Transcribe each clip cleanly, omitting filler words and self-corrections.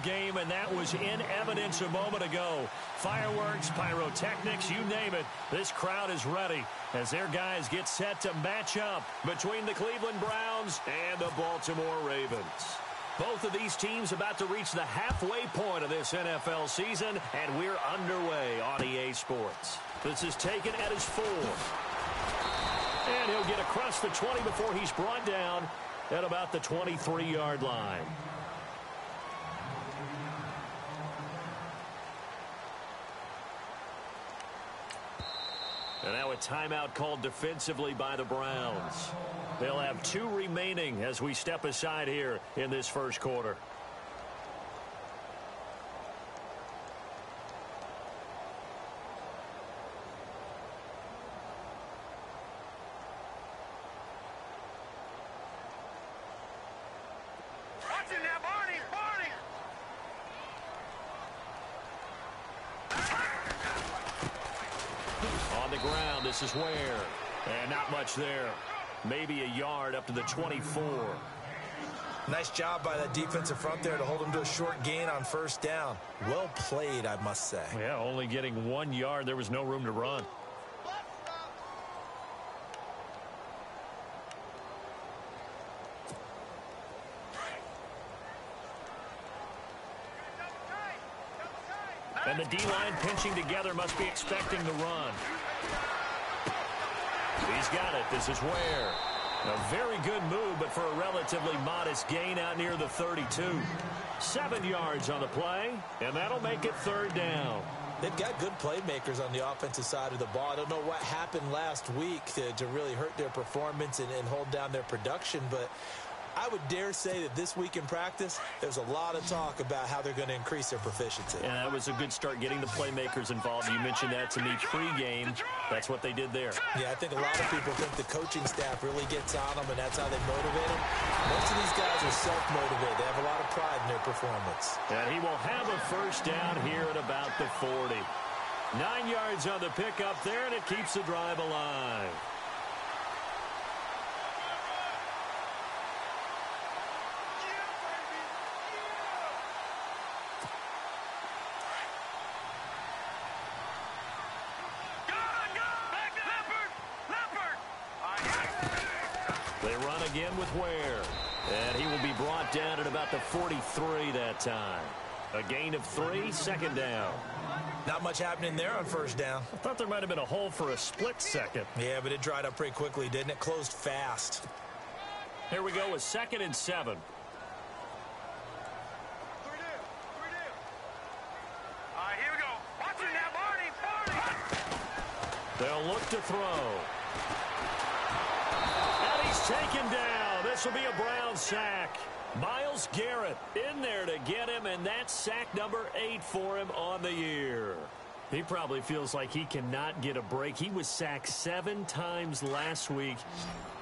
game, and that was in evidence a moment ago. Fireworks, pyrotechnics, you name it. This crowd is ready as their guys get set to match up between the Cleveland Browns and the Baltimore Ravens. Both of these teams about to reach the halfway point of this NFL season, and we're underway on EA Sports. This is taken at his 4. And he'll get across the 20 before he's brought down at about the 23-yard line. And now a timeout called defensively by the Browns. They'll have 2 remaining as we step aside here in this first quarter. On the ground, this is Ware. And not much there. Maybe a yard up to the 24. Nice job by that defensive front there to hold him to a short gain on first down. Well played, I must say. Yeah, only getting 1 yard. There was no room to run. And the D-line pinching together must be expecting the run. He's got it. This is Ware. A very good move, but for a relatively modest gain out near the 32. 7 yards on the play, and that'll make it 3rd down. They've got good playmakers on the offensive side of the ball. I don't know what happened last week to really hurt their performance and hold down their production, but I would dare say that this week in practice, there's a lot of talk about how they're going to increase their proficiency. And that was a good start getting the playmakers involved. You mentioned that to me pregame. That's what they did there. Yeah, I think a lot of people think the coaching staff really gets on them, and that's how they motivate them. Most of these guys are self-motivated. They have a lot of pride in their performance. And he will have a first down here at about the 40. 9 yards on the pickup there, and it keeps the drive alive. Again with Ware. And he will be brought down at about the 43 that time. A gain of 3, 2nd down. Not much happening there on first down. I thought there might have been a hole for a split second. Yeah, but it dried up pretty quickly, didn't it? Closed fast. Here we go with 2nd and 7. Here we go. Watch it now, Barney. They'll look to throw. Taken down. This will be a Brown sack. Myles Garrett in there to get him, and that's sack number 8 for him on the year. He probably feels like he cannot get a break. He was sacked 7 times last week.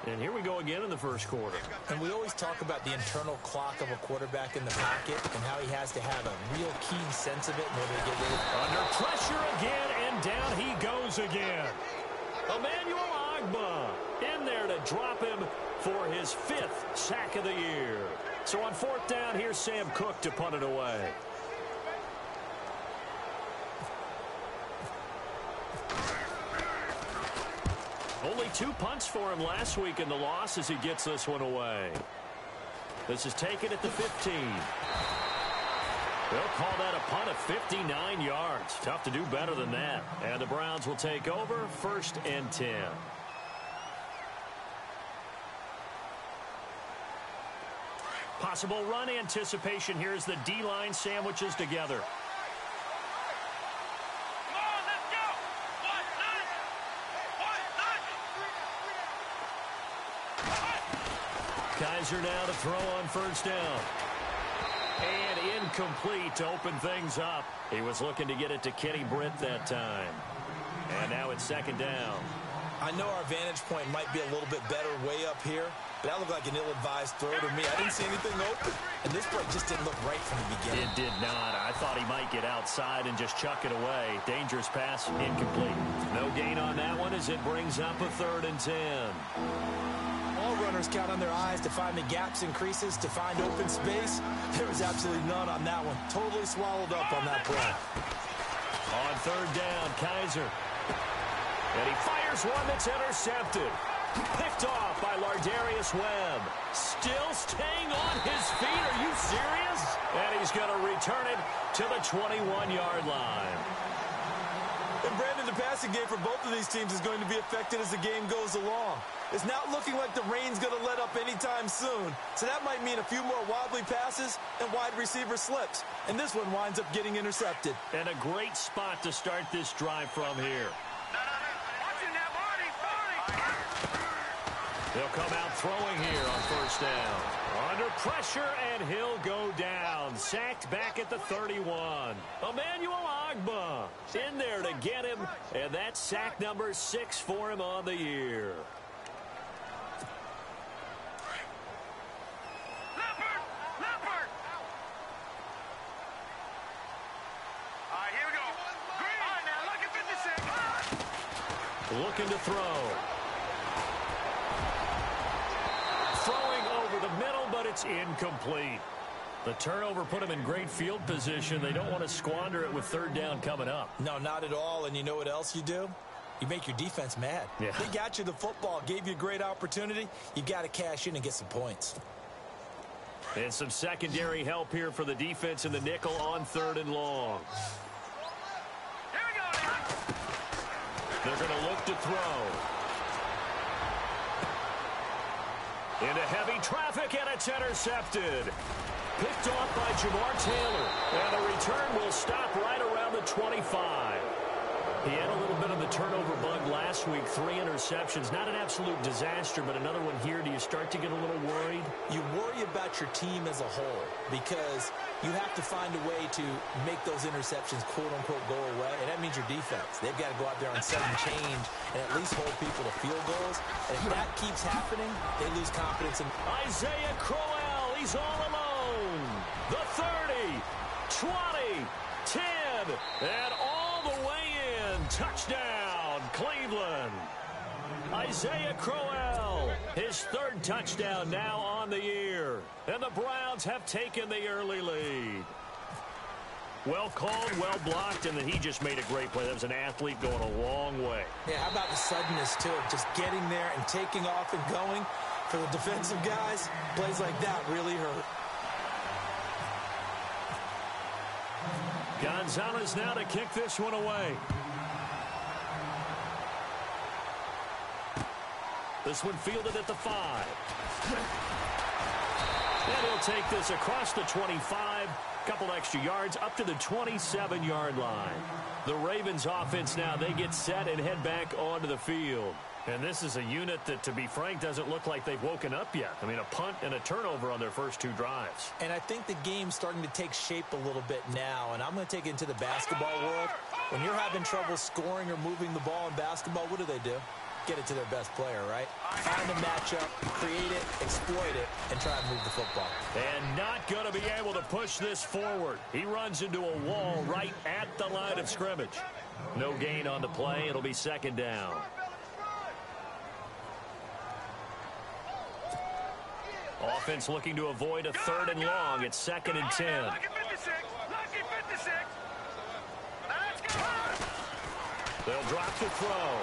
And here we go again in the first quarter. And we always talk about the internal clock of a quarterback in the pocket and how he has to have a real keen sense of it in order to get rid of it. Under pressure again, and down he goes again. Emmanuel Ogbah in there to drop him for his 5th sack of the year. So on 4th down, here's Sam Cook to punt it away. Only 2 punts for him last week in the loss as he gets this one away. This is taken at the 15. They'll call that a punt of 59 yards. Tough to do better than that. And the Browns will take over 1st and 10. Possible run anticipation here as the D-line sandwiches together. Kizer now to throw on 1st down. And incomplete to open things up. He was looking to get it to Kenny Britt that time. And now it's 2nd down. I know our vantage point might be a little bit better way up here, but that looked like an ill-advised throw to me. I didn't see anything open, and this play just didn't look right from the beginning. It did not. I thought he might get outside and just chuck it away. Dangerous pass, incomplete. No gain on that one as it brings up a 3rd and 10. All run runners count on their eyes to find the gaps and creases, to find open space. There was absolutely none on that one. Totally swallowed up on that play. On third down, Kaiser. And he fires one that's intercepted. Picked off by Lardarius Webb. Still staying on his feet. Are you serious? And he's going to return it to the 21-yard line. And Brandon, the passing game for both of these teams is going to be affected as the game goes along. It's not looking like the rain's going to let up anytime soon. So that might mean a few more wobbly passes and wide receiver slips. And this one winds up getting intercepted. And a great spot to start this drive from here. They'll come out throwing here on first down. Under pressure, and he'll go down. Sacked back at the 31. Emmanuel Ogbah in there to get him, and that's sack number 6 for him on the year. Leopard! All right, here we go. Green. All right, now look at 56. Looking to throw. Throwing over the middle, but it's incomplete. The turnover put him in great field position. They don't want to squander it with third down coming up. No, not at all. And you know what else you do? You make your defense mad. Yeah. They got you the football, gave you a great opportunity. You got to cash in and get some points. And some secondary help here for the defense in the nickel on third and long. Here we go now. They're going to look to throw. Into heavy traffic, and it's intercepted. Picked off by Jamar Taylor. And the return will stop right around the 25. He had a little bit of the turnover bug last week. 3 interceptions. Not an absolute disaster, but another one here. Do you start to get a little worried? You worry about your team as a whole because you have to find a way to make those interceptions, quote-unquote, go away, and that means your defense. They've got to go out there and sudden change and at least hold people to field goals. And if that keeps happening, they lose confidence. Isaiah Crowell, he's all alone. The 30, 20, 10, and all the way in. Touchdown, Cleveland. Isaiah Crowell, his third touchdown now on the year. And the Browns have taken the early lead. Well called, well blocked, and then he just made a great play. That was an athlete going a long way. Yeah, how about the suddenness, too? Just getting there and taking off and going. For the defensive guys, plays like that really hurt. Gonzalez now to kick this one away. This one fielded at the 5. And he'll take this across the 25. Couple extra yards up to the 27-yard line. The Ravens offense now, they get set and head back onto the field. And this is a unit that, to be frank, doesn't look like they've woken up yet. I mean, a punt and a turnover on their first 2 drives. And I think the game's starting to take shape a little bit now. And I'm going to take it into the basketball world. When you're having trouble scoring or moving the ball in basketball, what do? Get it to their best player, right? Find a matchup, create it, exploit it, and try and move the football. And not going to be able to push this forward. He runs into a wall right at the line of scrimmage. No gain on the play. It'll be second down. Offense looking to avoid a third and long. It's second and 10. Lucky 56. Lucky 56. Let's go. They'll drop the throw.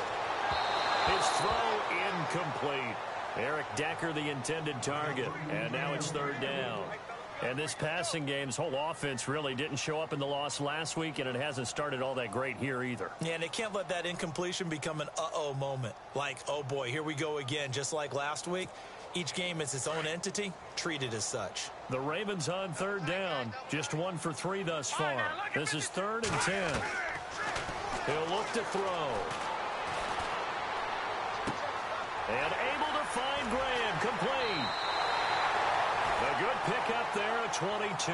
His throw incomplete. Eric Decker, the intended target. And now it's third down. And this passing game's whole offense really didn't show up in the loss last week, and it hasn't started all that great here either. Yeah, and they can't let that incompletion become an uh-oh moment. Like, oh boy, here we go again, just like last week. Each game is its own entity, treated as such. The Ravens on third down. Just 1 for 3 thus far. This is third and 10. He'll look to throw. And able to find Graham. Complete. A good pickup there at 22.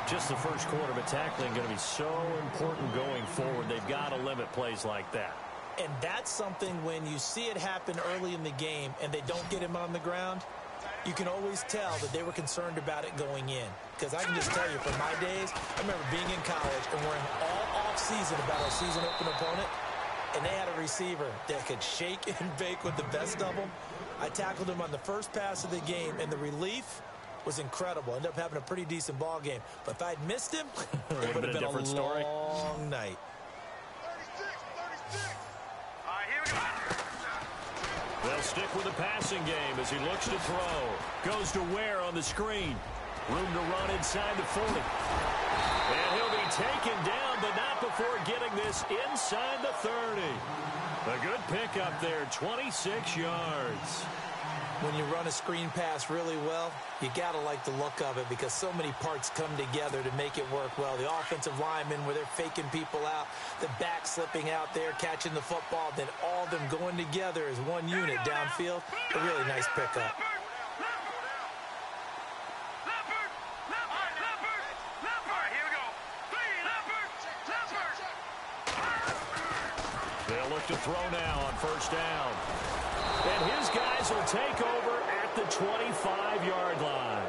Just the first quarter, but tackling going to be so important going forward. They've got to limit plays like that. And that's something when you see it happen early in the game and they don't get him on the ground, you can always tell that they were concerned about it going in. Because I can just tell you, from my days, I remember being in college and worrying all off-season about our season-open opponent, and they had a receiver that could shake and bake with the best of them. I tackled him on the first pass of the game, and the relief was incredible. Ended up having a pretty decent ball game. But if I'd missed him, it would have been a different story. Long night. 36. All right, here we go. They'll stick with the passing game as he looks to throw. Goes to Ware on the screen. Room to run inside the 40. And he'll be taken down, but not before getting this inside the 30. A good pickup there, 26 yards. When you run a screen pass really well, you got to like the look of it because so many parts come together to make it work well. The offensive linemen, where they're faking people out, the back slipping out there, catching the football, then all of them going together as one unit downfield. A really nice pickup. They'll look to throw now on first down. And his guys will take over at the 25-yard line.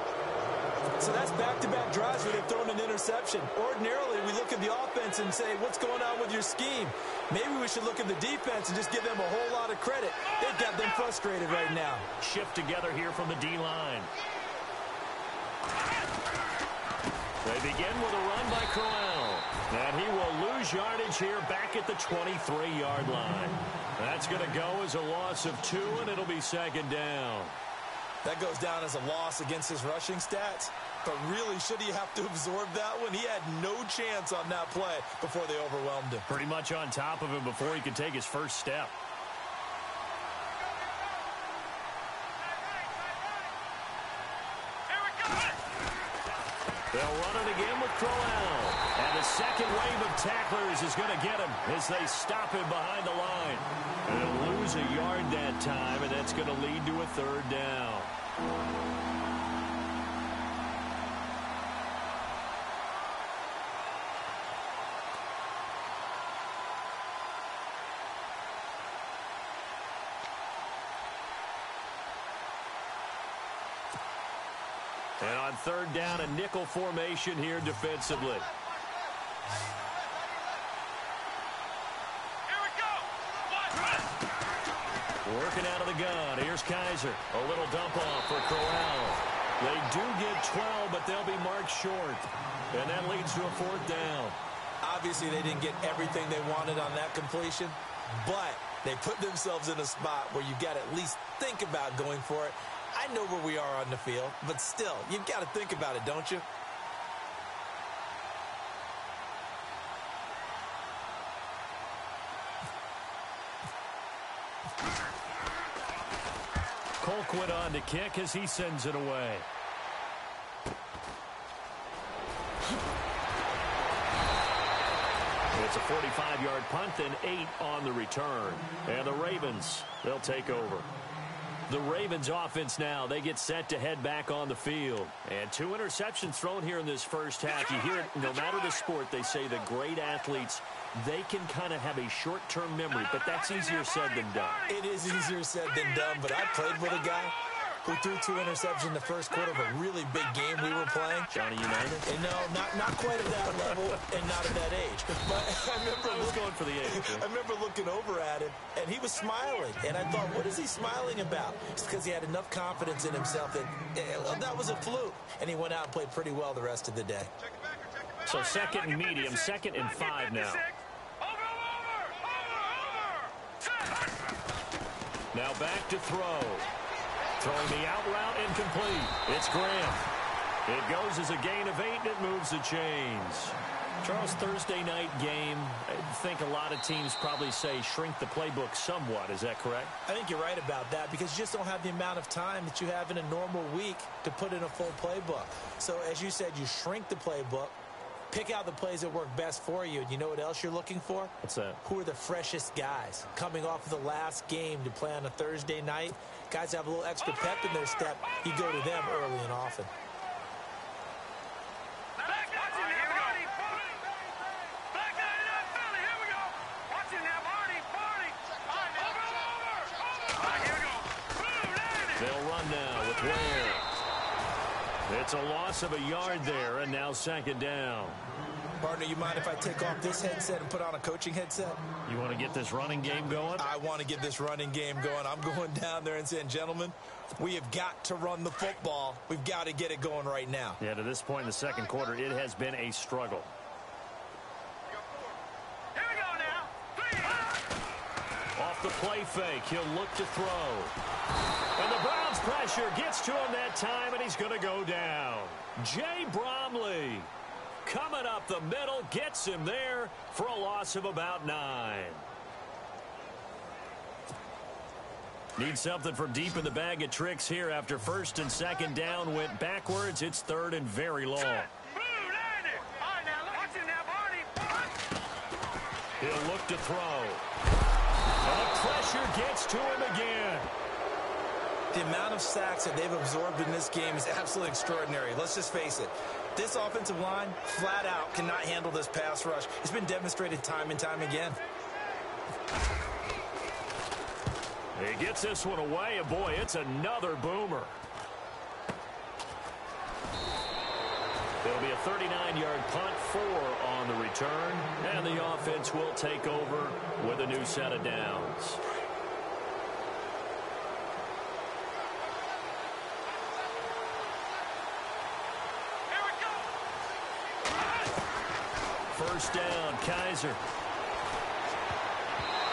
So that's back-to-back drives where they've thrown an interception. Ordinarily, we look at the offense and say, what's going on with your scheme? Maybe we should look at the defense and just give them a whole lot of credit. They've got them frustrated right now. Shift together here from the D-line. They begin with a run by Crowell. And he will lose yardage here back at the 23-yard line. That's going to go as a loss of 2, and it'll be second down. That goes down as a loss against his rushing stats. But really, should he have to absorb that one? He had no chance on that play before they overwhelmed him. Pretty much on top of him before he could take his first step. They'll run it again with Crowell. And the second wave of tacklers is going to get him as they stop him behind the line. And they'll lose a yard that time, and that's going to lead to a third down. And on third down, a nickel formation here defensively. Working out of the gun. Here's Kaiser. A little dump off for Crowell. They do get 12, but they'll be marked short. And that leads to a fourth down. Obviously, they didn't get everything they wanted on that completion, but they put themselves in a spot where you got to at least think about going for it. I know where we are on the field, but still, you've got to think about it, don't you? Colquitt on to kick as he sends it away. It's a 45-yard punt, then 8 on the return. And the Ravens, they'll take over. The Ravens offense now, they get set to head back on the field. And 2 interceptions thrown here in this first half. You hear it, no matter the sport, they say the great athletes, they can kind of have a short-term memory, but that's easier said than done. It is easier said than done, but I played with a guy who threw 2 interceptions in the first quarter of a really big game we were playing. Johnny Unitas? And no, not quite at that level and not at that age. But I was going for the age. I remember looking over at him, and he was smiling. And I thought, what is he smiling about? It's because he had enough confidence in himself that that was a fluke. And he went out and played pretty well the rest of the day. So second and medium, 2nd and 5 now. Now back to throw. Throwing the out route incomplete. It's Graham. It goes as a gain of 8, and it moves the chains. Charles, Thursday night game, I think a lot of teams probably say shrink the playbook somewhat. Is that correct? I think you're right about that because you just don't have the amount of time that you have in a normal week to put in a full playbook. So as you said, you shrink the playbook, pick out the plays that work best for you. And you know what else you're looking for? What's that? Who are the freshest guys coming off of the last game to play on a Thursday night? Guys have a little extra pep in their step. You go to them early and often. They'll run now with Ware. It's a loss of a yard there, and now second down. Partner, you mind if I take off this headset and put on a coaching headset? You want to get this running game going? I want to get this running game going. I'm going down there and saying, gentlemen, we have got to run the football. We've got to get it going right now. Yeah, to this point in the second quarter, it has been a struggle. Here we go now. Off the play fake, he'll look to throw. And the Browns pressure gets to him that time, and he's going to go down. Jay Bromley coming up the middle, gets him there for a loss of about 9. Need something from deep in the bag of tricks here after first and second down went backwards. It's third and very long. He'll look to throw. And the pressure gets to him again. The amount of sacks that they've absorbed in this game is absolutely extraordinary. Let's just face it. This offensive line, flat out, cannot handle this pass rush. It's been demonstrated time and time again. He gets this one away, and boy, it's another boomer. It'll be a 39-yard punt, 4 on the return, and the offense will take over with a new set of downs. First down, Kaiser.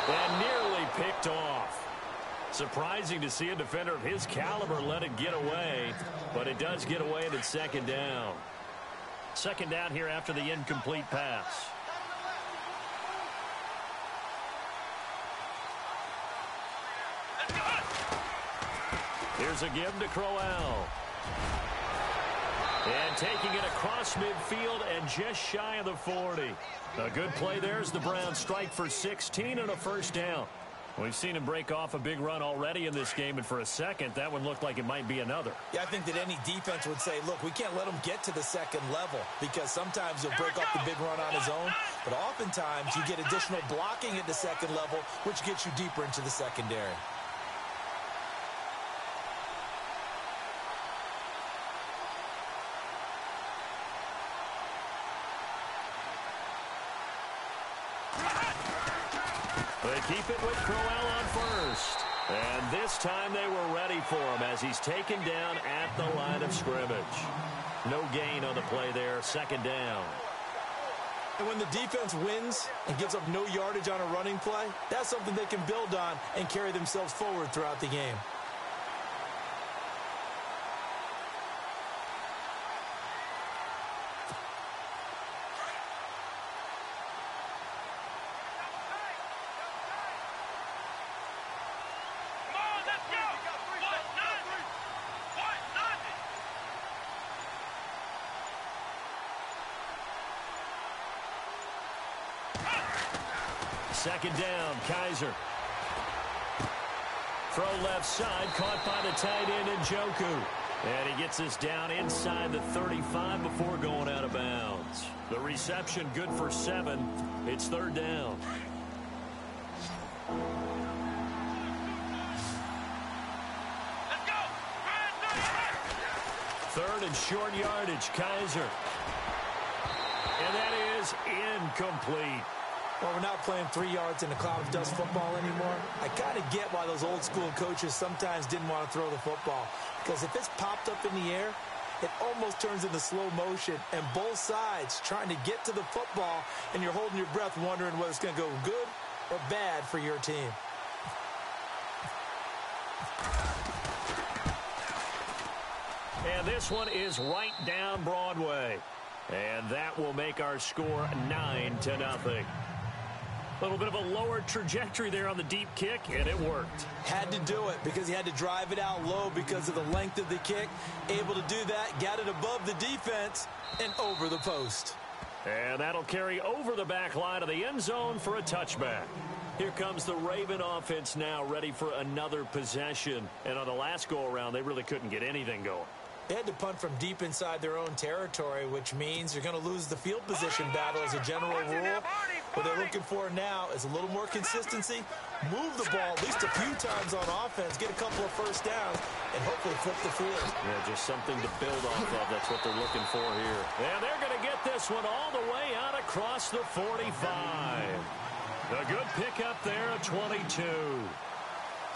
And nearly picked off. Surprising to see a defender of his caliber let it get away, but it does get away and it's second down. Second down here after the incomplete pass. Here's a give to Crowell. And taking it across midfield and just shy of the 40. A good play there as the Browns strike for 16 and a first down. We've seen him break off a big run already in this game, and for a second, that one looked like it might be another. Yeah, I think that any defense would say, look, we can't let him get to the second level because sometimes he'll break off the big run on his own, but oftentimes you get additional blocking at the second level, which gets you deeper into the secondary. They keep it with Crowell on first. And this time they were ready for him as he's taken down at the line of scrimmage. No gain on the play there, second down. And when the defense wins and gives up no yardage on a running play, that's something they can build on and carry themselves forward throughout the game. Second down, Kaiser. Throw left side, caught by the tight end Njoku. And he gets this down inside the 35 before going out of bounds. The reception good for 7. It's third down. Let's go! Third and short yardage, Kaiser. And that is incomplete. Well, we're not playing 3 yards in a cloud of dust football anymore. I kind of get why those old school coaches sometimes didn't want to throw the football. Because if it's popped up in the air, it almost turns into slow motion. And both sides trying to get to the football, and you're holding your breath wondering whether it's going to go good or bad for your team. And this one is right down Broadway. And that will make our score 9-0. A little bit of a lower trajectory there on the deep kick, and it worked. Had to do it because he had to drive it out low because of the length of the kick. Able to do that, got it above the defense and over the post. And that'll carry over the back line of the end zone for a touchback. Here comes the Raven offense now, ready for another possession. And on the last go-around, they really couldn't get anything going. They had to punt from deep inside their own territory, which means you're going to lose the field position battle as a general rule. What they're looking for now is a little more consistency, move the ball at least a few times on offense, get a couple of first downs, and hopefully flip the field. Yeah, just something to build off of. That's what they're looking for here. And they're going to get this one all the way out across the 45. A good pickup there at 22.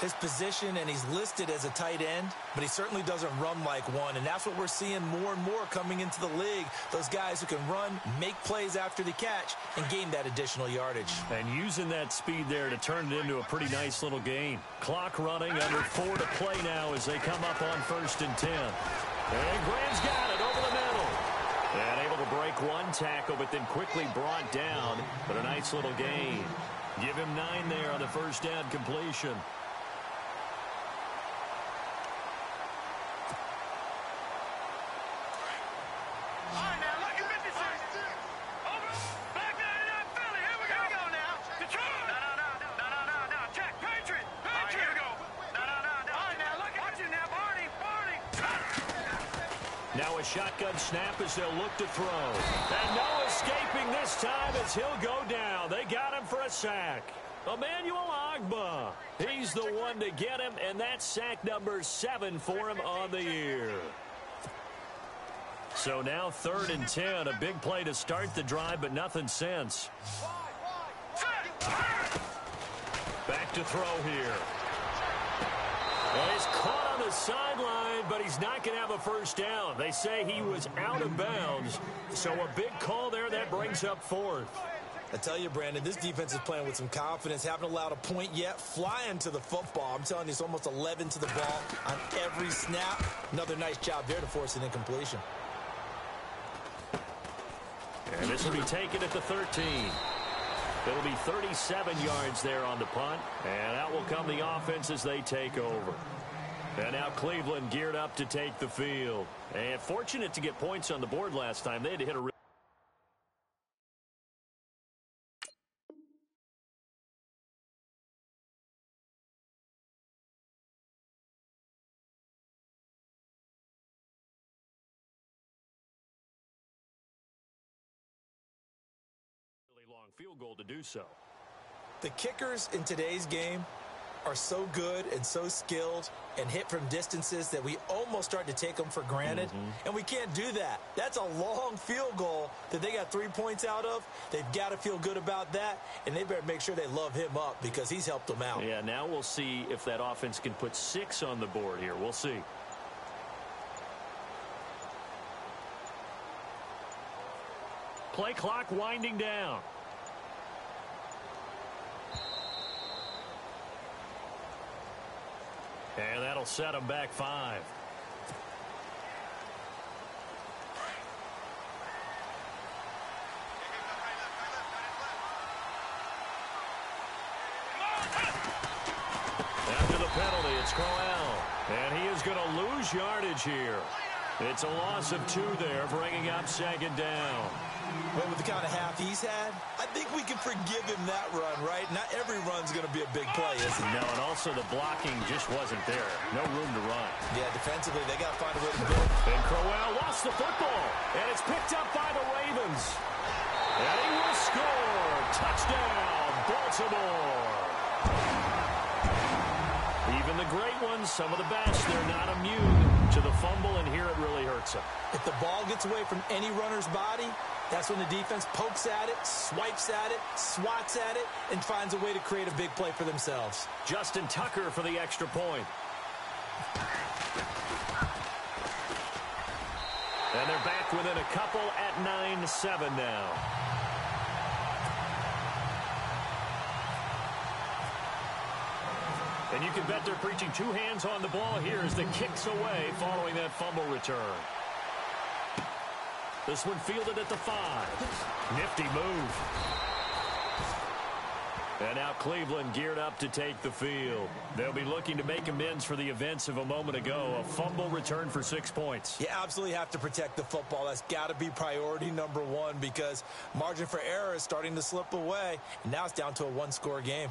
His position, and he's listed as a tight end, but he certainly doesn't run like one, and that's what we're seeing more and more coming into the league. Those guys who can run, make plays after the catch, and gain that additional yardage. And using that speed there to turn it into a pretty nice little gain. Clock running, under 4 to play now as they come up on 1st and 10. And Graham's got it over the middle. And able to break one tackle, but then quickly brought down. But a nice little gain. Give him 9 there on the first down completion. Now a shotgun snap as they'll look to throw. And no escaping this time as he'll go down. They got him for a sack. Emmanuel Ogbah. He's the one to get him, and that's sack number 7 for him on the year. So now 3rd and 10. A big play to start the drive, but nothing since. Back to throw here. Well, he's caught on the sideline, but he's not going to have a first down. They say he was out of bounds, so a big call there that brings up 4th. I tell you, Brandon, this defense is playing with some confidence. Haven't allowed a point yet. Flying to the football. I'm telling you, it's almost 11 to the ball on every snap. Another nice job there to force an incompletion. And this will be taken at the 13. It'll be 37 yards there on the punt, and out will come the offense as they take over. And now Cleveland geared up to take the field. And fortunate to get points on the board last time. They had to hit a really long field goal to do so. The kickers in today's game are so good and so skilled and hit from distances that we almost start to take them for granted. And we can't do that. That's a long field goal that they got 3 points out of. They've got to feel good about that, and they better make sure they love him up because he's helped them out. Yeah, now we'll see if that offense can put 6 on the board here. We'll see. Play clock winding down. And that'll set him back 5. After the penalty, it's Crowell. And he is going to lose yardage here. It's a loss of 2 there, bringing up 2nd down. Well, with the kind of half he's had, I think we can forgive him that run, right? Not every run's going to be a big play, is it? No, and also the blocking just wasn't there. No room to run. Yeah, defensively, they got to find a way to build. And Crowell lost the football, and it's picked up by the Ravens. And he will score. Touchdown, Baltimore. Even the great ones, some of the best, they're not immune to the fumble, and here it really hurts them. If the ball gets away from any runner's body, that's when the defense pokes at it, swipes at it, swats at it, and finds a way to create a big play for themselves. Justin Tucker for the extra point. And they're back within a couple at 9-7 now. And you can bet they're preaching 2 hands on the ball here as the kicks away following that fumble return. This one fielded at the 5. Nifty move. And now Cleveland geared up to take the field. They'll be looking to make amends for the events of a moment ago. A fumble return for 6 points. You absolutely have to protect the football. That's got to be priority number 1 because margin for error is starting to slip away. And now it's down to a 1-score game.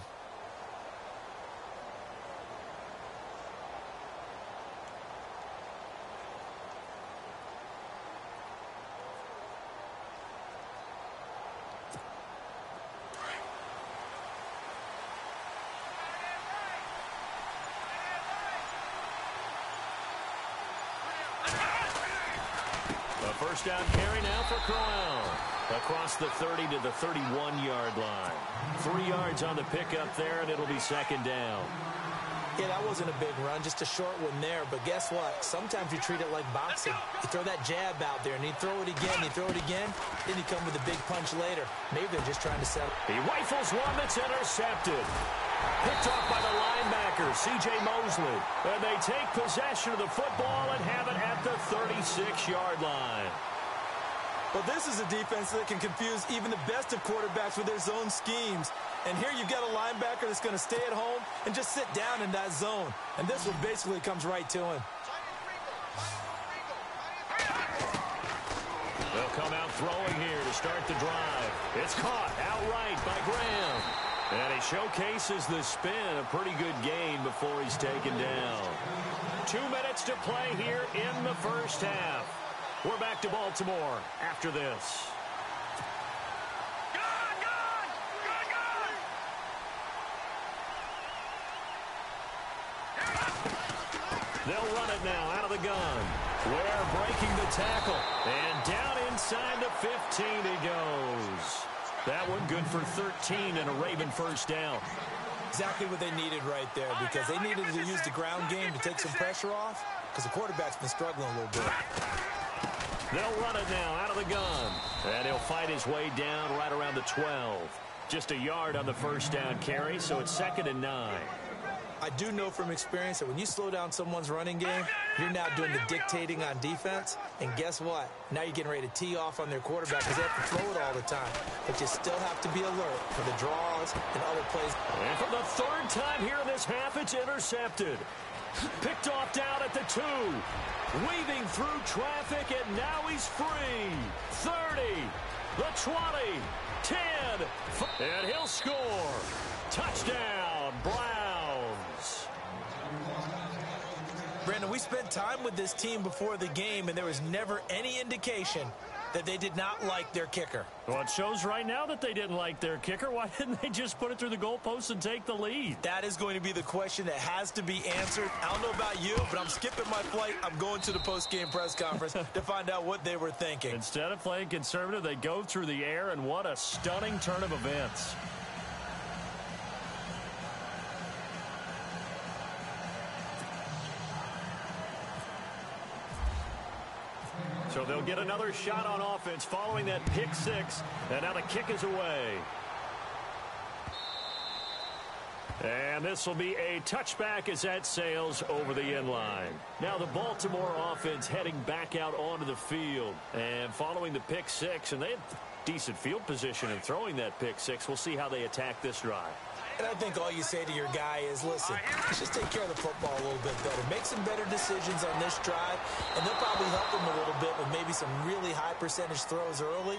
first down carry now for Crowell. Across the 30 to the 31-yard line. 3 yards on the pickup there, and it'll be second down. Yeah, that wasn't a big run, just a short one there. But guess what? Sometimes you treat it like boxing. You throw that jab out there, and you throw it again, then you come with a big punch later. Maybe they're just trying to settle. He rifles one that's intercepted. Picked off by the linebacker, C.J. Mosley. And they take possession of the football and have it at the 36-yard line. Well, this is a defense that can confuse even the best of quarterbacks with their zone schemes. And here you've got a linebacker that's going to stay at home and just sit down in that zone. And this one basically comes right to him. They'll come out throwing here to start the drive. It's caught outright by Graham. And he showcases the spin. A pretty good gain before he's taken down. 2 minutes to play here in the first half. We're back to Baltimore after this. They'll run it now out of the gun. Ware breaking the tackle. And down inside the 15 he goes. That one good for 13 and a Raven first down. Exactly what they needed right there, because they needed to use the ground game to take some pressure off, because the quarterback's been struggling a little bit. They'll run it now out of the gun. And he'll fight his way down right around the 12. Just a yard on the first down carry, so it's 2nd and 9. I do know from experience that when you slow down someone's running game, you're now doing the dictating on defense. And guess what? Now you're getting ready to tee off on their quarterback because they have to throw it all the time. But you still have to be alert for the draws and other plays. And for the 3rd time here in this half, it's intercepted. Picked off down at the 2. Weaving through traffic, and now he's free. 30, the 20, 10, and he'll score. Touchdown, Browns. Brandon, we spent time with this team before the game, and there was never any indication that they did not like their kicker. Well, it shows right now that they didn't like their kicker. Why didn't they just put it through the goalpost and take the lead? That is going to be the question that has to be answered. I don't know about you, but I'm skipping my flight. I'm going to the post-game press conference to find out what they were thinking. Instead of playing conservative, they go through the air, and what a stunning turn of events. So they'll get another shot on offense following that pick 6. And now the kick is away. And this will be a touchback as that sails over the end line. Now the Baltimore offense heading back out onto the field. And following the pick 6, and they had decent field position in throwing that pick 6. We'll see how they attack this drive. And I think all you say to your guy is, listen, let's just take care of the football a little bit better. Make some better decisions on this drive, and they'll probably help him a little bit with maybe some really high percentage throws early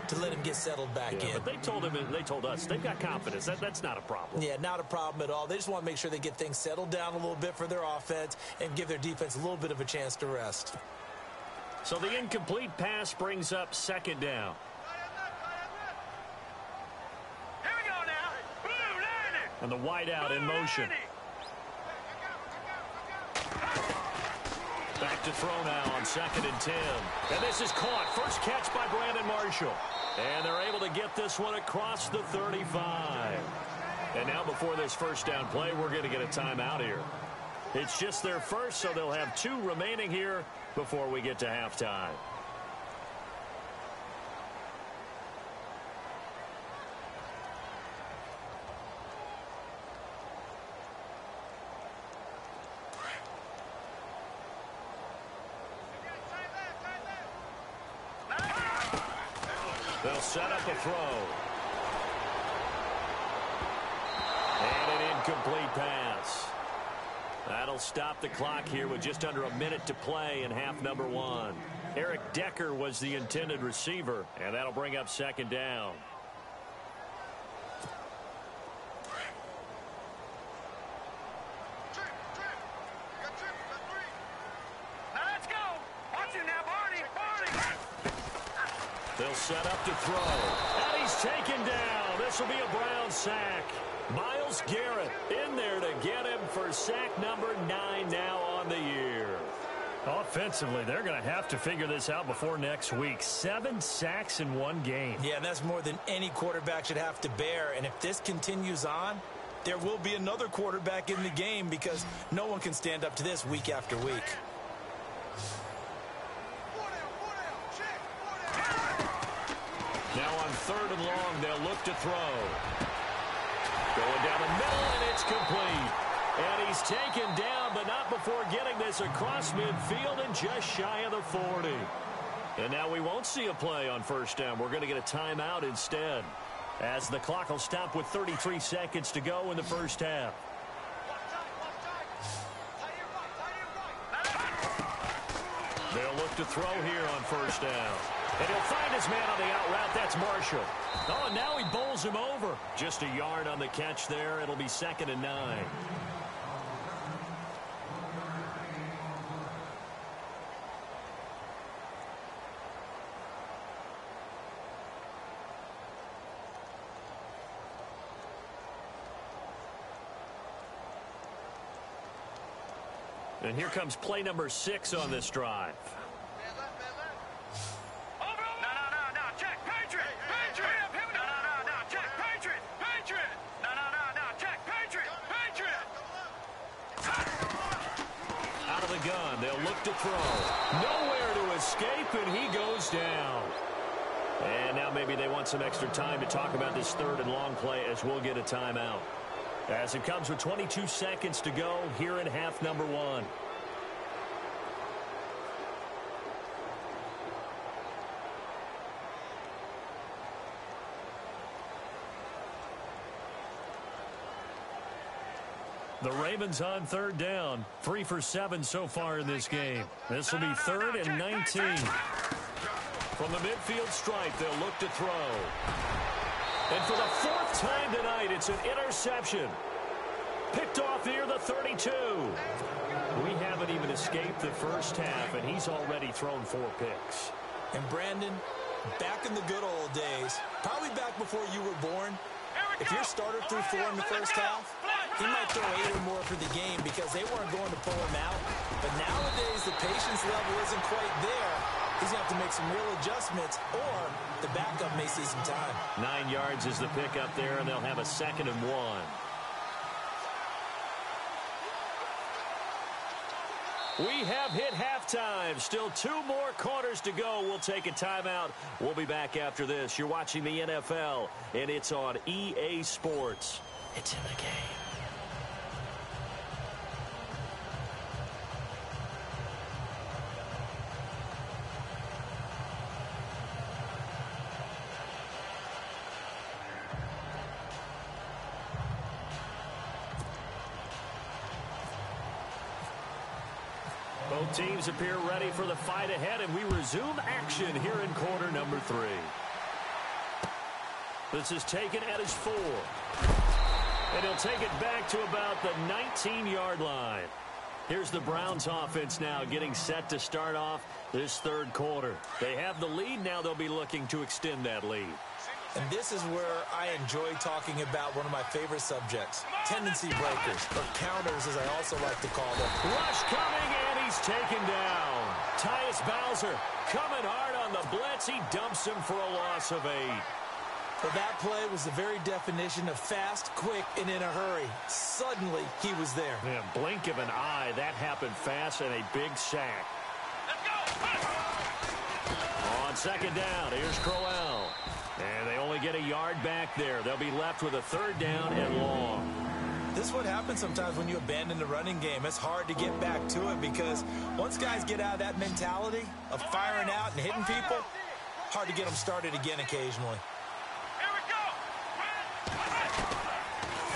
to let him get settled back in. But they told us they've got confidence. That's not a problem. Yeah, not a problem at all. They just want to make sure they get things settled down a little bit for their offense and give their defense a little bit of a chance to rest. So the incomplete pass brings up 2nd down. And the wideout in motion. Back to throw now on 2nd and 10. And this is caught. First catch by Brandon Marshall. And they're able to get this one across the 35. And now before this first down play, we're going to get a timeout here. It's just their first, so they'll have 2 remaining here before we get to halftime. They'll set up a throw. And an incomplete pass. That'll stop the clock here with just under a minute to play in half number 1. Eric Decker was the intended receiver, and that'll bring up 2nd down. They'll set up to throw. And he's taken down. This will be a Brown sack. Myles Garrett in there to get him for sack number 9 now on the year. Offensively, they're going to have to figure this out before next week. 7 sacks in one game. Yeah, and that's more than any quarterback should have to bear. And if this continues on, there will be another quarterback in the game because no one can stand up to this week after week. Now on 3rd and long, they'll look to throw. Going down the middle, and it's complete. And he's taken down, but not before getting this across midfield and just shy of the 40. And now we won't see a play on 1st down. We're going to get a timeout instead, as the clock will stop with 33 seconds to go in the 1st half. They'll look to throw here on 1st down. And he'll find his man on the out route. That's Marshall. Oh, and now he bowls him over. Just a yard on the catch there. It'll be 2nd and 9. And here comes play number 6 on this drive. Out of the gun, they'll look to throw. Nowhere to escape, and he goes down. And now maybe they want some extra time to talk about this 3rd and long play as we'll get a timeout. As it comes with 22 seconds to go here in half number 1. The Ravens on 3rd down. 3 for 7 so far in this game. This will be 3rd and 19. From the midfield stripe, they'll look to throw. And for the 4th time tonight, it's an interception. Picked off near the 32. We haven't even escaped the 1st half, and he's already thrown 4 picks. And Brandon, back in the good old days, probably back before you were born, if your starter threw 4 in the 1st half, he might throw 8 or more for the game because they weren't going to pull him out. But nowadays, the patience level isn't quite there. He's going to have to make some real adjustments, or the backup may see some time. 9 yards is the pickup there, and they'll have a 2nd and 1. We have hit halftime. Still 2 more quarters to go. We'll take a timeout. We'll be back after this. You're watching the NFL, and it's on EA Sports. It's in the game. Both teams appear ready for the fight ahead, and we resume action here in quarter number 3. This is taken at his 4. And he'll take it back to about the 19-yard line. Here's the Browns offense now getting set to start off this 3rd quarter. They have the lead. Now they'll be looking to extend that lead. And this is where I enjoy talking about one of my favorite subjects, tendency breakers, or counters as I also like to call them. Rush coming, and he's taken down. Tyus Bowser coming hard on the blitz. He dumps him for a loss of 8. Well, that play was the very definition of fast, quick, and in a hurry. Suddenly, he was there. Yeah, blink of an eye. That happened fast, and a big sack. Let's go! On 2nd down, here's Crowell. And they only get a yard back there. They'll be left with a 3rd down and long. This is what happens sometimes when you abandon the running game. It's hard to get back to it because once guys get out of that mentality of firing out and hitting people, hard to get them started again occasionally. Here we go!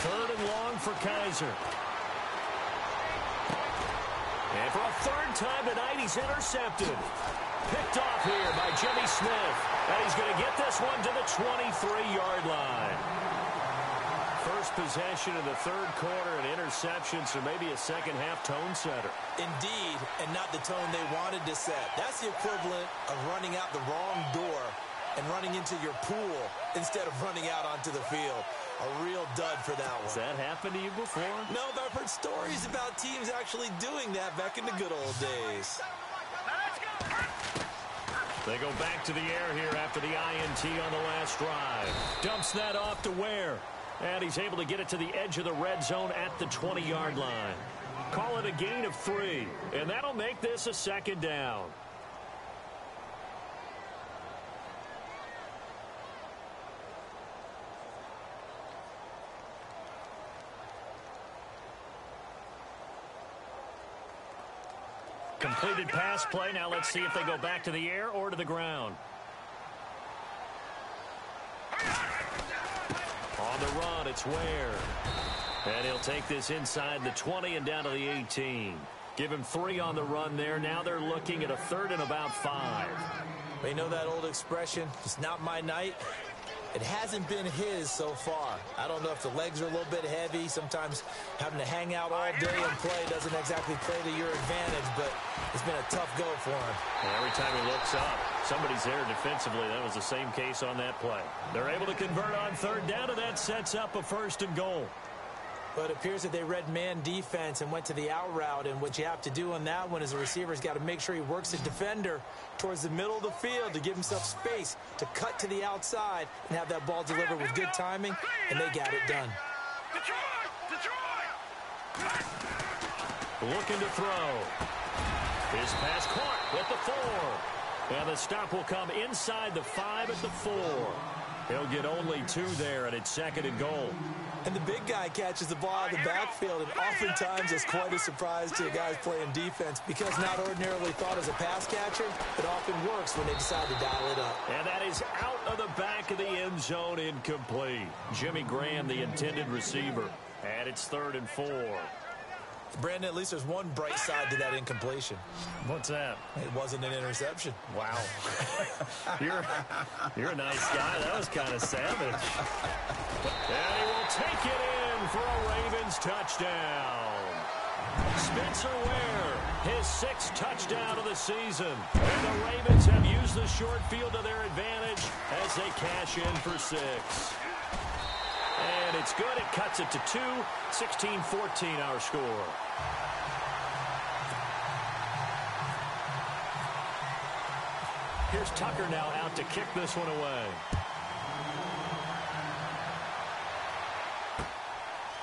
3rd and long for Kaiser. And for a 3rd time tonight, he's intercepted. Picked off here by Jimmy Smith. And he's going to get this one to the 23-yard line. First possession of the 3rd quarter, an interception, so maybe a 2nd half tone setter. Indeed, and not the tone they wanted to set. That's the equivalent of running out the wrong door and running into your pool instead of running out onto the field. A real dud for that one. Has that happened to you before? No, but I've heard stories about teams actually doing that back in the good old days. They go back to the air here after the INT on the last drive. Dumps that off to Ware. And he's able to get it to the edge of the red zone at the 20-yard line. Call it a gain of 3. And that'll make this a second down. Completed pass play. Now let's see if they go back to the air or to the ground. On the run, it's Ware. And he'll take this inside the 20 and down to the 18. Give him 3 on the run there. Now they're looking at a 3rd and about 5. You know that old expression, it's not my night? It hasn't been his so far. I don't know if the legs are a little bit heavy. Sometimes having to hang out all day and play doesn't exactly play to your advantage, but it's been a tough go for him. And every time he looks up, somebody's there defensively. That was the same case on that play. They're able to convert on 3rd down, and that sets up a 1st and goal. But it appears that they read man defense and went to the out route, and what you have to do on that one is the receiver's got to make sure he works the defender towards the middle of the field to give himself space to cut to the outside and have that ball delivered with good timing, and they got it done. Looking to throw. His pass caught at the 4. And the stop will come inside the 5 at the 4. He'll get only 2 there, and it's 2nd and goal. And the big guy catches the ball out of the backfield, and oftentimes it's quite a surprise to the guys playing defense because not ordinarily thought as a pass catcher, it often works when they decide to dial it up. And that is out of the back of the end zone, incomplete. Jimmy Graham, the intended receiver. And it's 3rd and 4. Brandon, at least there's one bright side to that incompletion. What's that? It wasn't an interception. Wow. You're a nice guy. That was kind of savage. And he will take it in for a Ravens touchdown. Spencer Ware, his 6th touchdown of the season. And the Ravens have used the short field to their advantage as they cash in for 6. And it's good. It cuts it to 2. 16-14 our score. Here's Tucker now out to kick this one away.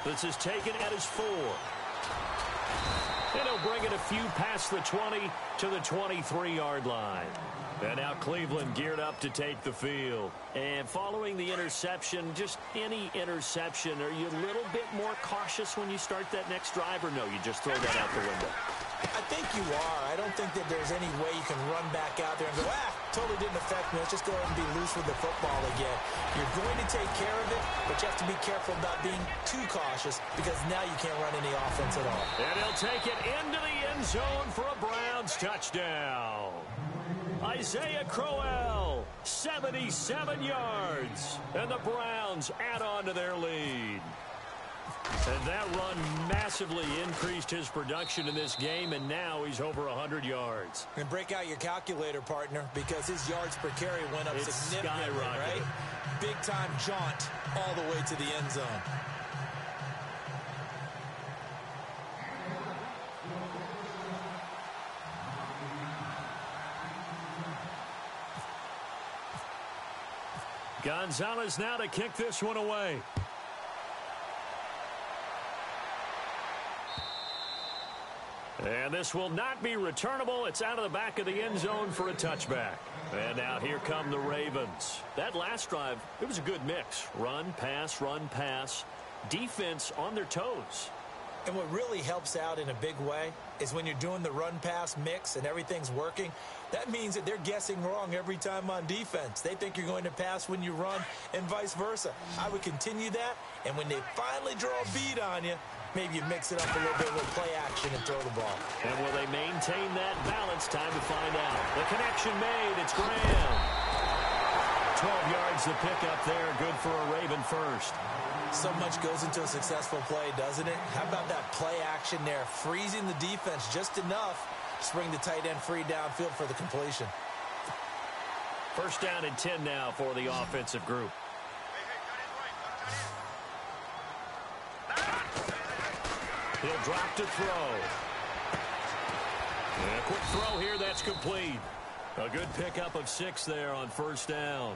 This is taken at his 4. And he'll bring it a few past the 20 to the 23-yard line. And now Cleveland geared up to take the field. And following the interception, just any interception, are you a little bit more cautious when you start that next drive, or no, you just throw that out the window? I think you are. I don't think that there's any way you can run back out there and go, totally didn't affect me. Let's just go ahead and be loose with the football again. You're going to take care of it, but you have to be careful about being too cautious because now you can't run any offense at all. And he'll take it into the end zone for a Browns touchdown. Isaiah Crowell, 77 yards. And the Browns add on to their lead. And that run massively increased his production in this game, and now he's over 100 yards. And break out your calculator, partner, because his yards per carry went up significantly, right? Big-time jaunt all the way to the end zone. Gonzalez now to kick this one away. And this will not be returnable. It's out of the back of the end zone for a touchback. And now here come the Ravens. That last drive, it was a good mix. Run, pass, defense on their toes. And what really helps out in a big way is when you're doing the run-pass mix and everything's working, that means that they're guessing wrong every time on defense. They think you're going to pass when you run and vice versa. I would continue that, and when they finally draw a bead on you, maybe you mix it up a little bit with play action and throw the ball. And will they maintain that balance? Time to find out. The connection made. It's Graham. 12 yards the pickup there. Good for a Raven first. So much goes into a successful play, doesn't it? How about that play action there? Freezing the defense just enough to bring the tight end free downfield for the completion. First down and 10 now for the offensive group. He'll drop to throw. And a quick throw here, that's complete. A good pickup of 6 there on first down.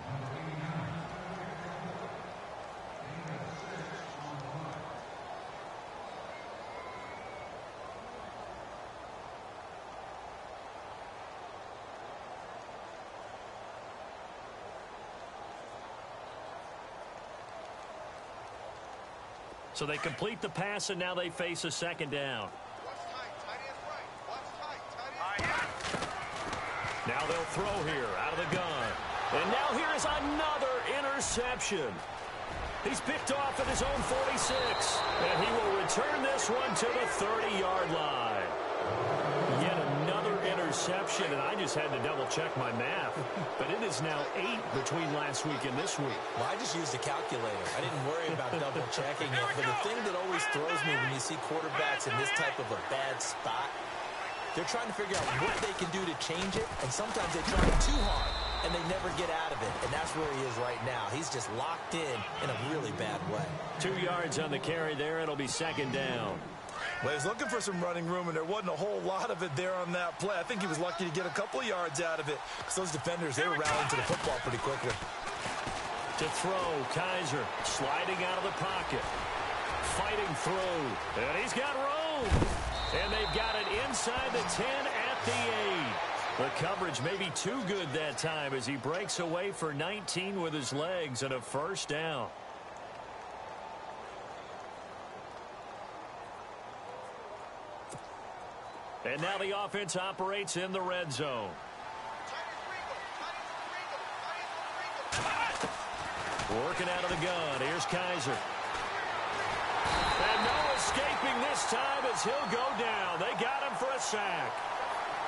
So they complete the pass, and now they face a second down. Now they'll throw here out of the gun. And now here is another interception. He's picked off at his own 46. And he will return this one to the 30-yard line. Yet another interception, and I just had to double-check my math. But it is now 8 between last week and this week. Well, I just used a calculator. I didn't worry about double-checking it. But the thing that always throws me when you see quarterbacks in this type of a bad spot, they're trying to figure out what they can do to change it, and sometimes they try too hard, and they never get out of it. And that's where he is right now. He's just locked in a really bad way. 2 yards on the carry there. It'll be second down. Well, he's looking for some running room, and there wasn't a whole lot of it there on that play. I think he was lucky to get a couple of yards out of it, because those defenders, they were rallying to the football pretty quickly. To throw, Kaiser sliding out of the pocket, fighting through, and he's got room. And they've got it inside the 10 at the 8. The coverage may be too good that time as he breaks away for 19 with his legs and a first down. And now the offense operates in the red zone. Working out of the gun. Here's Kaiser. And no escaping this time as he'll go down. They got him for a sack.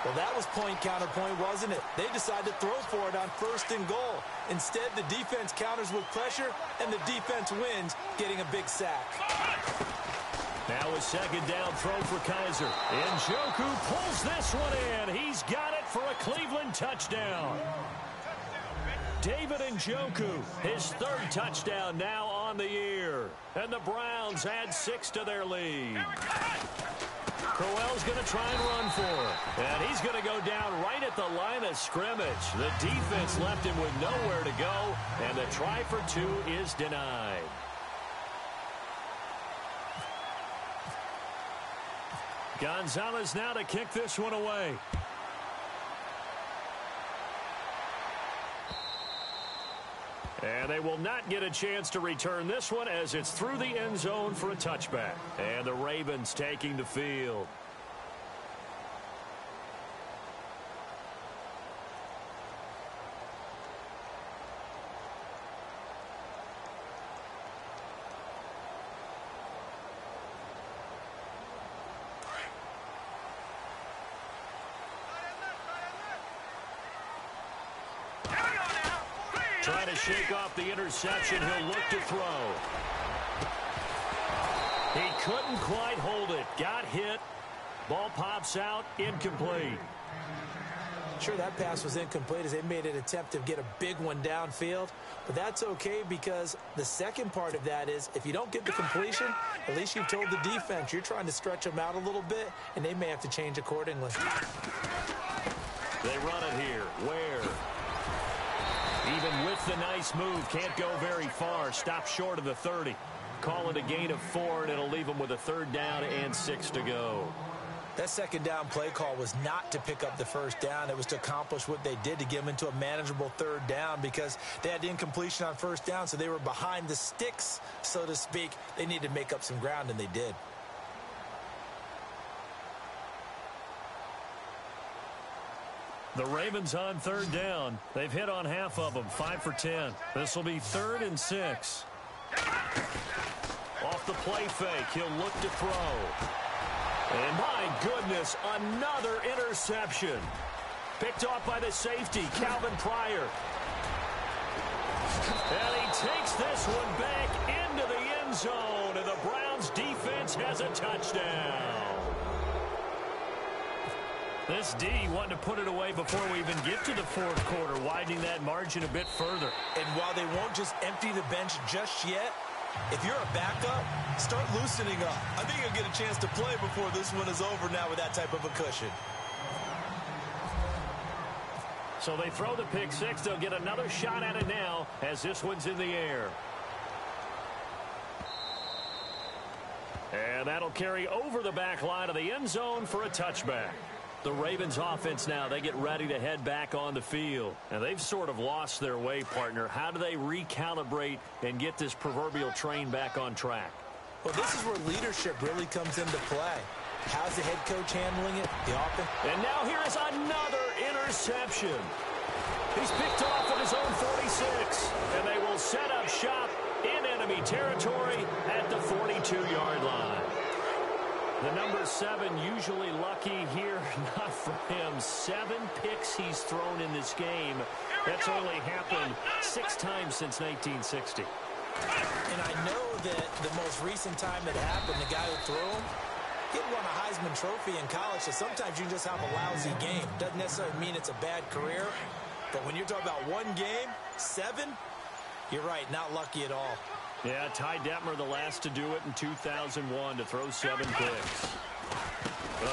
Well, that was point counterpoint, wasn't it? They decided to throw for it on first and goal. Instead, the defense counters with pressure, and the defense wins, getting a big sack. Now a second down throw for Kaiser. Njoku pulls this one in. He's got it for a Cleveland touchdown. David Njoku, his 3rd touchdown now on the year. And the Browns add 6 to their lead. Crowell's going to try and run for him. And he's going to go down right at the line of scrimmage. The defense left him with nowhere to go. And the try for 2 is denied. Gonzalez now to kick this one away. And they will not get a chance to return this one as it's through the end zone for a touchback. And the Ravens taking the field. Trying to shake off the interception. He'll look to throw. He couldn't quite hold it. Got hit. Ball pops out. Incomplete. Sure, that pass was incomplete as they made an attempt to get a big one downfield. But that's okay because the second part of that is if you don't get the completion, at least you've told the defense you're trying to stretch them out a little bit, and they may have to change accordingly. They run it here. Where? Even with the nice move, can't go very far. Stop short of the 30. Call it a gain of 4, and it'll leave them with a 3rd down and 6 to go. That second down play call was not to pick up the first down. It was to accomplish what they did to get them into a manageable 3rd down because they had the incompletion on first down, so they were behind the sticks, so to speak. They needed to make up some ground, and they did. The Ravens on 3rd down. They've hit on half of them, 5 for 10. This will be 3rd and 6. Off the play fake, he'll look to throw. And my goodness, another interception. Picked off by the safety, Calvin Pryor. And he takes this one back into the end zone, and the Browns defense has a touchdown. This D wanting to put it away before we even get to the fourth quarter, widening that margin a bit further. And while they won't just empty the bench just yet, if you're a backup, start loosening up. I think you'll get a chance to play before this one is over now with that type of a cushion. So they throw the pick six. They'll get another shot at it now as this one's in the air. And that'll carry over the back line of the end zone for a touchback. The Ravens offense now, they get ready to head back on the field. And they've sort of lost their way, partner. How do they recalibrate and get this proverbial train back on track? Well, this is where leadership really comes into play. How's the head coach handling it? The offense. And now here is another interception. He's picked off at his own 46. And they will set up shop in enemy territory at the 42-yard line. The number 7 usually lucky here, not for him. 7 picks he's thrown in this game. That's only happened 6 times since 1960. And I know that the most recent time it happened, the guy who threw him, he won a Heisman Trophy in college, so sometimes you just have a lousy game. Doesn't necessarily mean it's a bad career, but when you're talking about one game, 7, you're right, not lucky at all. Yeah, Ty Detmer, the last to do it in 2001 to throw 7 picks.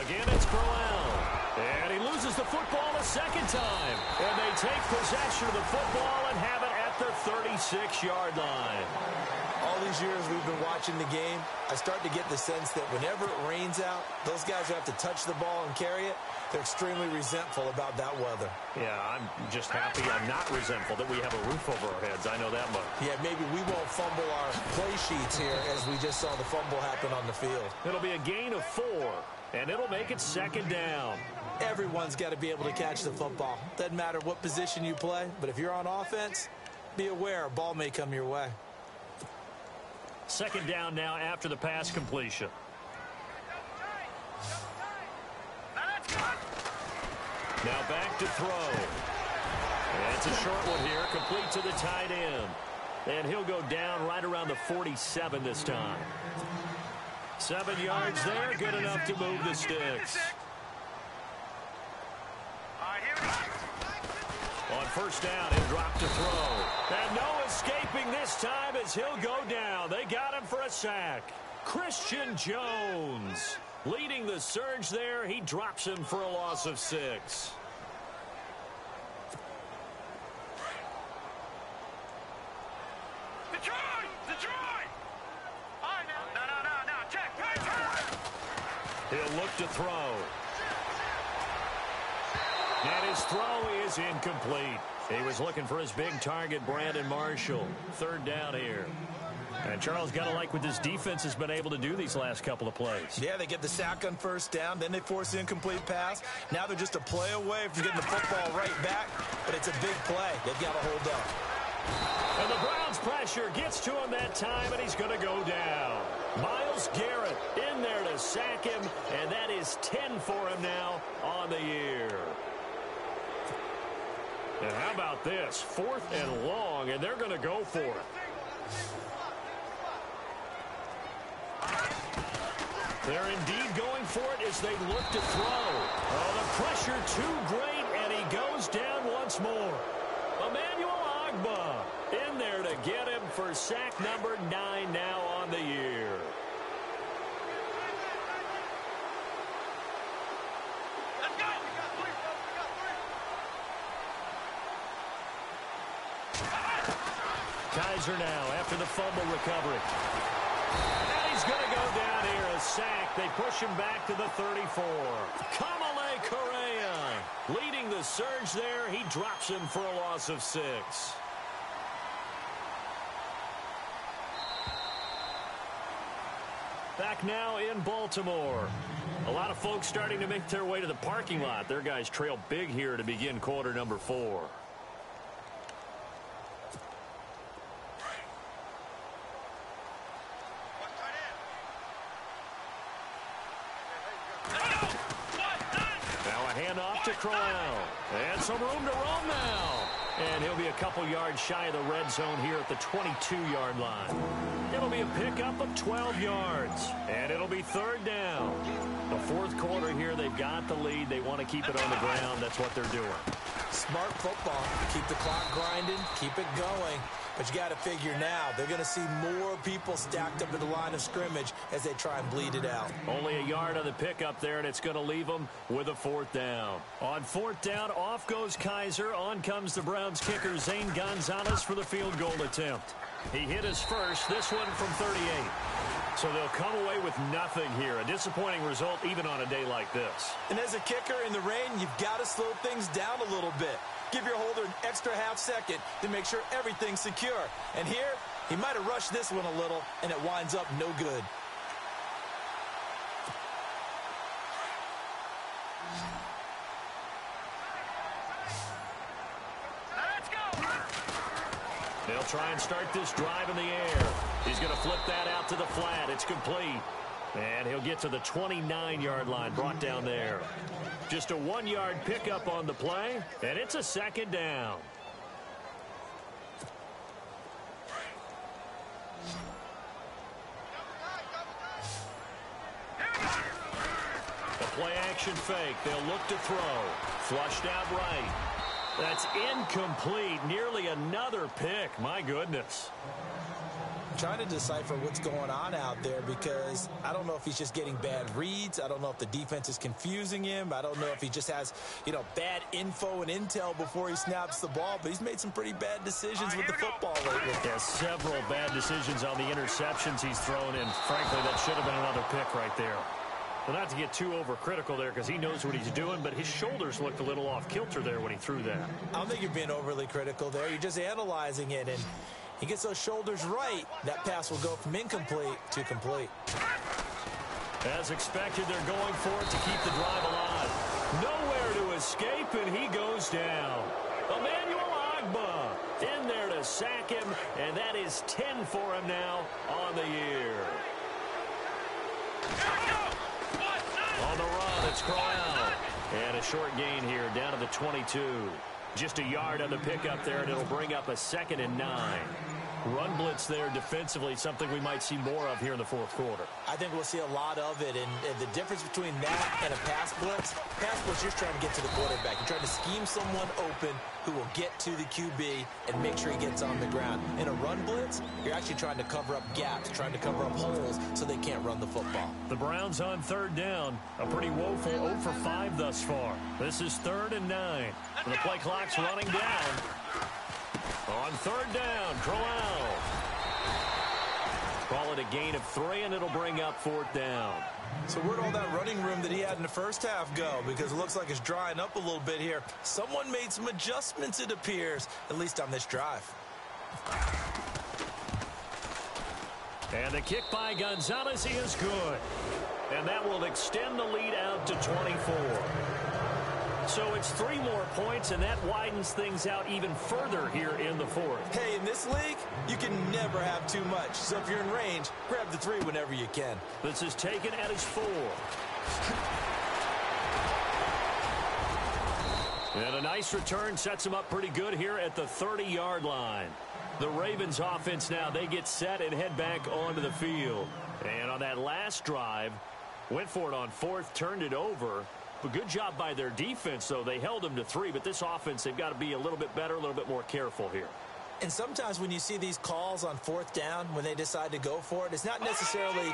Again, it's Crowell. And he loses the football a second time. And they take possession of the football and have it at the 36-yard line. All these years we've been watching the game, I start to get the sense that whenever it rains out, those guys who have to touch the ball and carry it, they're extremely resentful about that weather. Yeah, I'm just happy I'm not resentful that we have a roof over our heads. I know that much. Yeah, maybe we won't fumble our play sheets here as we just saw the fumble happen on the field. It'll be a gain of 4, and it'll make it second down. Everyone's got to be able to catch the football. Doesn't matter what position you play, but if you're on offense, be aware a ball may come your way. Second down now after the pass completion. Now back to throw. And it's a short one here, complete to the tight end. And he'll go down right around the 47 this time. 7 yards there, good enough to move the sticks. On first down, he'll drop to throw. And no escaping this time as he'll go down. They got him for a sack. Christian Jones leading the surge there. He drops him for a loss of 6. Detroit! All right, now. No. Check. He'll look to throw. And his throw is incomplete. He was looking for his big target, Brandon Marshall. Third down here. And Charles, got to like what this defense has been able to do these last couple of plays. Yeah, they get the sack on first down, then they force the incomplete pass. Now they're just a play away from getting the football right back, but it's a big play. They've got to hold up. And the Browns' pressure gets to him that time, and he's going to go down. Myles Garrett in there to sack him, and that is 10 for him now on the year. And how about this? 4th and long, and they're going to go for it. They're indeed going for it as they look to throw. Oh, the pressure too great, and he goes down once more. Emmanuel Ogbah in there to get him for sack number 9 now on the year. Let's go! Kaiser now after the fumble recovery. And he's going to go down here, a sack. They push him back to the 34. Kamale Correa leading the surge there. He drops him for a loss of 6. Back now in Baltimore. A lot of folks starting to make their way to the parking lot. Their guys trail big here to begin quarter number 4. Handoff to Crowell. And some room to roam now. And he'll be a couple yards shy of the red zone here at the 22-yard line. It'll be a pickup of 12 yards. And it'll be third down. The fourth quarter here, they've got the lead. They want to keep it on the ground. That's what they're doing. Smart football. Keep the clock grinding. Keep it going. But you got to figure now, they're going to see more people stacked up at the line of scrimmage as they try and bleed it out. Only a yard on the pickup there, and it's going to leave them with a fourth down. On fourth down, off goes Kaiser. On comes the Browns kicker, Zane Gonzalez, for the field goal attempt. He hit his first, this one from 38. So they'll come away with nothing here. A disappointing result even on a day like this. And as a kicker in the rain, you've got to slow things down a little bit. Give your holder an extra half second to make sure everything's secure. And here, he might have rushed this one a little, and it winds up no good. Let's go. They'll try and start this drive in the air. He's going to flip that out to the flat. It's complete. And he'll get to the 29-yard line, brought down there. Just a 1-yard pickup on the play, and it's a second down. The play-action fake. They'll look to throw. Flushed out right. That's incomplete. Nearly another pick. My goodness. Trying to decipher what's going on out there because I don't know if he's just getting bad reads. I don't know if the defense is confusing him. I don't know if he just has, bad info and intel before he snaps the ball. But he's made some pretty bad decisions with the football lately. Yeah, several bad decisions on the interceptions he's thrown in. Frankly, that should have been another pick right there. Well, not to get too overcritical there because he knows what he's doing, but his shoulders looked a little off kilter there when he threw that. I don't think you're being overly critical there. You're just analyzing it, and he gets those shoulders right. That pass will go from incomplete to complete. As expected, they're going for it to keep the drive alive. Nowhere to escape, and he goes down. Emmanuel Ogbah in there to sack him, and that is 10 for him now on the year. On the run, it's Corral. And a short gain here down to the 22. Just a yard on the pickup there, and it'll bring up a 2nd and 9. Run blitz there defensively, something we might see more of here in the fourth quarter. I think we'll see a lot of it, and the difference between that and a pass blitz, you're trying to get to the quarterback. You're trying to scheme someone open who will get to the QB and make sure he gets on the ground. In a run blitz, you're actually trying to cover up gaps, trying to cover up holes so they can't run the football. The Browns on third down. A pretty woeful 0 for 5 thus far. This is 3rd and 9. And the play clock's running down. On third down, Crowell. Call it a gain of 3, and it'll bring up 4th down. So where'd all that running room that he had in the first half go? Because it looks like it's drying up a little bit here. Someone made some adjustments, it appears, at least on this drive. And the kick by Gonzalez is good. And that will extend the lead out to 24. So it's 3 more points, and that widens things out even further here in the fourth. Hey, in this league, you can never have too much. So if you're in range, grab the 3 whenever you can. This is taken at his 4. And a nice return sets him up pretty good here at the 30-yard line. The Ravens offense now, they get set and head back onto the field. And on that last drive, went for it on 4th, turned it over. But good job by their defense, though. They held them to 3, but this offense, they've got to be a little bit better, a little bit more careful here. And sometimes when you see these calls on 4th down, when they decide to go for it, it's not necessarily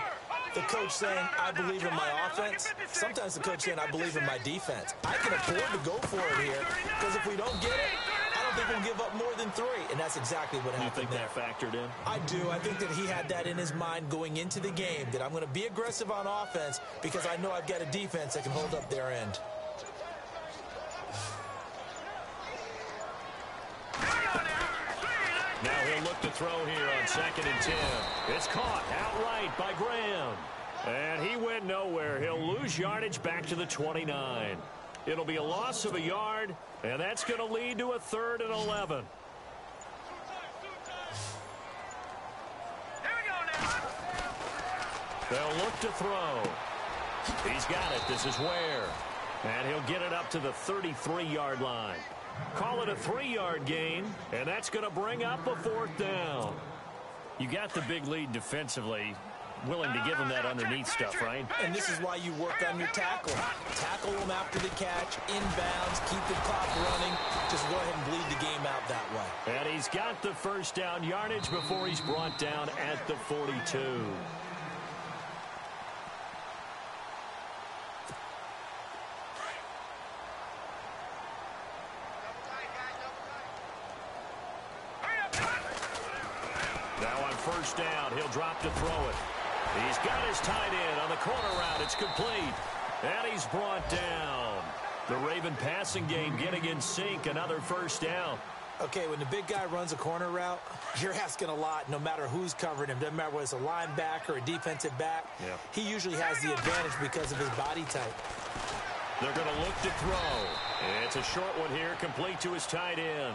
the coach saying, I believe in my offense. Sometimes the coach saying, I believe in my defense. I can afford to go for it here, because if we don't get it, I don't think we'll give up more than 3. And that's exactly what happened there. You think that factored in? I do. I think that he had that in his mind going into the game, that I'm going to be aggressive on offense because I know I've got a defense that can hold up their end. Now he'll look to throw here on 2nd and 10. It's caught outright by Graham. And he went nowhere. He'll lose yardage back to the 29. It'll be a loss of a yard, and that's going to lead to a 3rd and 11. They'll look to throw. He's got it. This is Ware. And he'll get it up to the 33-yard line. Call it a 3-yard gain, and that's going to bring up a 4th down. You got the big lead defensively. willing to give him that underneath stuff, right? And this is why you work on your tackle. Tackle them after the catch, inbounds, keep the clock running. Just go ahead and bleed the game out that way. And he's got the first down yardage before he's brought down at the 42. Now on first down, he'll drop to throw it. He's got his tight end on the corner route. It's complete. And he's brought down. The Raven passing game getting in sync. Another first down. Okay, when the big guy runs a corner route, you're asking a lot no matter who's covering him. Doesn't matter whether it's a linebacker or a defensive back. Yeah. He usually has the advantage because of his body type. They're going to look to throw. It's a short one here, complete to his tight end.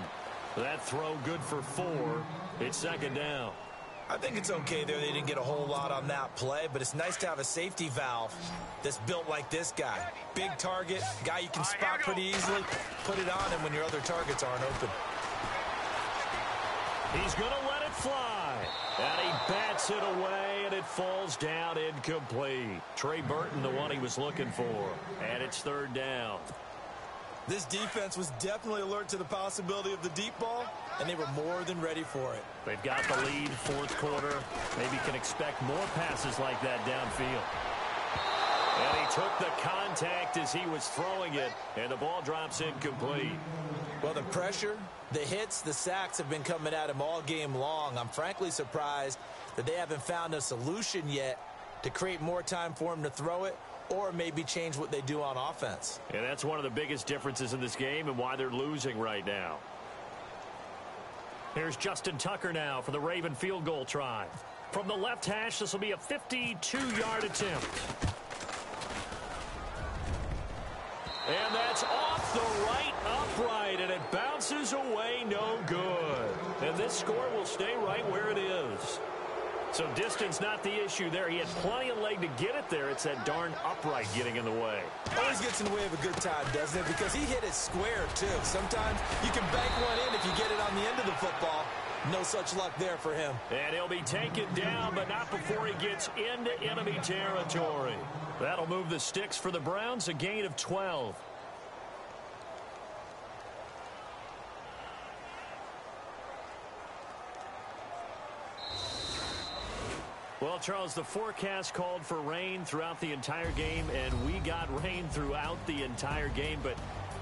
That throw good for 4. It's second down. I think it's okay there. They didn't get a whole lot on that play, but it's nice to have a safety valve that's built like this guy. Big target, guy you can spot pretty easily. Put it on him when your other targets aren't open. He's going to let it fly. And he bats it away, and it falls down incomplete. Trey Burton, the one he was looking for. And it's third down. This defense was definitely alert to the possibility of the deep ball, and they were more than ready for it. They've got the lead, fourth quarter. Maybe can expect more passes like that downfield. And he took the contact as he was throwing it, and the ball drops incomplete. Well, the pressure, the hits, the sacks have been coming at him all game long. I'm frankly surprised that they haven't found a solution yet to create more time for him to throw it, or maybe change what they do on offense. And that's one of the biggest differences in this game and why they're losing right now. Here's Justin Tucker now for the Raven field goal try. From the left hash, this will be a 52-yard attempt. And that's off the right upright, and it bounces away no good. And this score will stay right where it is. So distance not the issue there. He had plenty of leg to get it there. It's that darn upright getting in the way. Always gets in the way of a good time, doesn't it? Because he hit it square, too. Sometimes you can bank one in if you get it on the end of the football. No such luck there for him. And he'll be taken down, but not before he gets into enemy territory. That'll move the sticks for the Browns, a gain of 12. Well, Charles, the forecast called for rain throughout the entire game, and we got rain throughout the entire game. But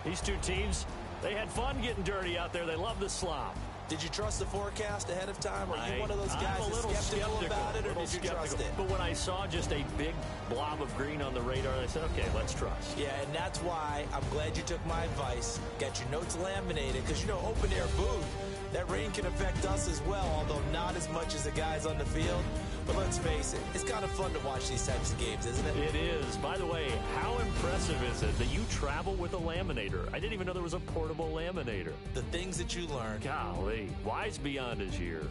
these two teams, they had fun getting dirty out there. They love the slop. Did you trust the forecast ahead of time? Are you one of those guys that's skeptical about it, or did you trust it? But when I saw just a big blob of green on the radar, I said, okay, let's trust. Yeah, and that's why I'm glad you took my advice. Got your notes laminated, because, you know, open air booth, that rain can affect us as well, although not as much as the guys on the field. But let's face it, it's kind of fun to watch these types of games, isn't it? It is. By the way, how impressive is it that you travel with a laminator? I didn't even know there was a portable laminator. The things that you learn. Golly, wise beyond his years.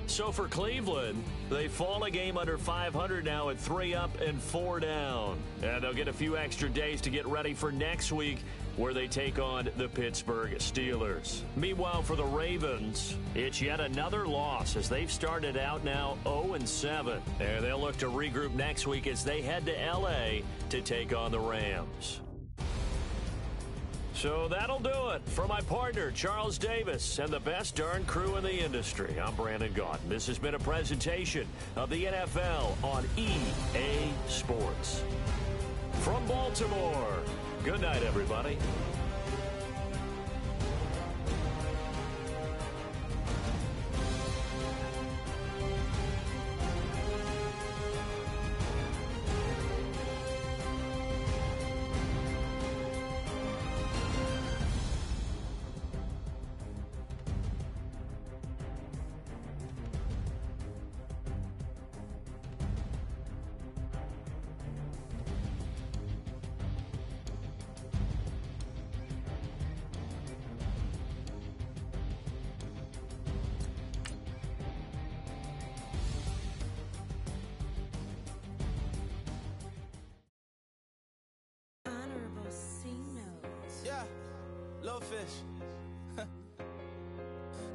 So for Cleveland, they fall a game under 500 now at 3 up and 4 down. And they'll get a few extra days to get ready for next week, where they take on the Pittsburgh Steelers. Meanwhile, for the Ravens, it's yet another loss as they've started out now 0-7. And they'll look to regroup next week as they head to L.A. to take on the Rams. So that'll do it. For my partner, Charles Davis, and the best darn crew in the industry, I'm Brandon Gaudin. This has been a presentation of the NFL on EA Sports. From Baltimore, good night, everybody. Yeah, little fish.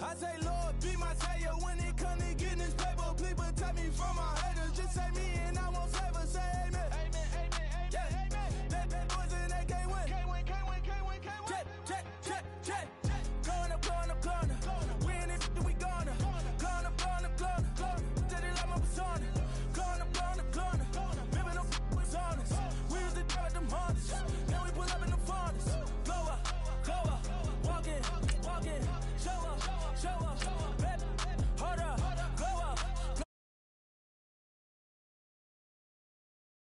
I say, Lord, be my savior when it comes to getting this paper. Please protect me from my haters. Just say me and I won't save her. Say amen.